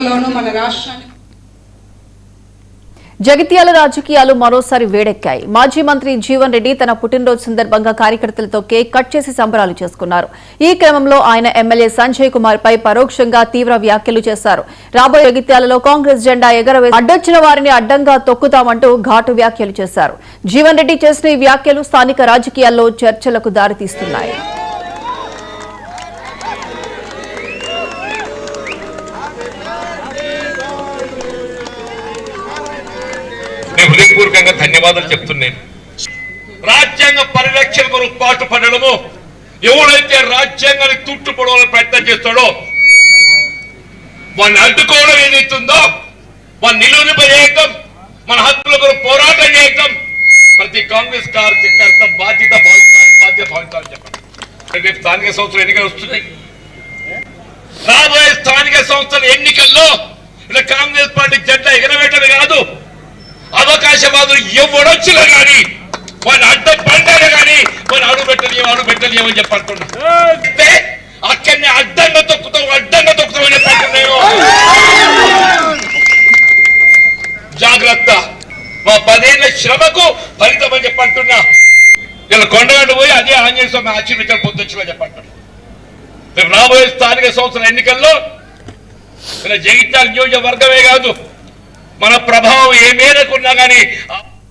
మన రాష్ట్రాన్ని జగిత్యాల రాజకీయాలు మరోసారి వేడెక్కాయి. మాజీ మంత్రి జీవన్ రెడ్డి తన పుట్టినరోజు సందర్భంగా కార్యకర్తలతో కేక్ కట్ చేసి సంబరాలు చేసుకున్నారు. ఈ క్రమంలో ఆయన ఎమ్మెల్యే సంజయ్ కుమార్ పై పరోక్షంగా తీవ్ర వ్యాఖ్యలు చేశారు. రాబోయే జగిత్యాలలో కాంగ్రెస్ జెండా ఎగరవేసి అడ్డొచ్చిన వారిని అడ్డంగా తొక్కుతామంటూ ఘాటు వ్యాఖ్యలు చేశారు. జీవన్ రెడ్డి చేసిన ఈ వ్యాఖ్యలు స్థానిక రాజకీయాల్లో చర్చలకు దారితీస్తున్నాయి. హృదయపూర్వకంగా ధన్యవాదాలు చెప్తున్నాను. రాజ్యాంగ పరిరక్షణ కొరకు పాటుపడడము, ఎవరైతే రాజ్యాంగాన్ని తుట్టుపడవాలని ప్రయత్నం చేస్తాడో వాడిని అడ్డుకోవడం ఏదైతుందో, వాడిని నిలువనిపజేయటం, మన హక్కుల కొరకు పోరాటం చేయటం ప్రతి కాంగ్రెస్ కార్యకర్త బాధ్యత భావించాలని చెప్పండి. రేపు స్థానిక సంస్థల ఎన్నికలు వస్తున్నాయి. రాబోయే స్థానిక సంస్థల ఎన్నికల్లో ఇలా కాంగ్రెస్ పార్టీ జెండా ఎగరవేయటమే కాదు, అవకాశవాదులు ఎవడొచ్చినా కానీ వాళ్ళు అడ్డం పడ్డారు కానీ వాళ్ళు అడుగు పెట్టలేమని చెప్పంటున్నా. అక్కడిని అడ్డంగా తొక్కుతామని చెప్పంటున్నాను. జాగ్రత్త, మా 10 ఏళ్ల శ్రమకు ఫలితం అని చెప్పంటున్నా. ఇలా కొండగడ్డ పోయి అదే ఆంజనేయ స్వామి ఆశీర్వచనం పొందొచ్చుగా చెప్పంటున్నా. రేపు రాబోయే స్థానిక సంస్థల ఎన్నికల్లో ఇలా జగిత్యాల నియోజకవర్గమే కాదు, మన ప్రభావం ఏ మేరకు ఉన్నా కానీ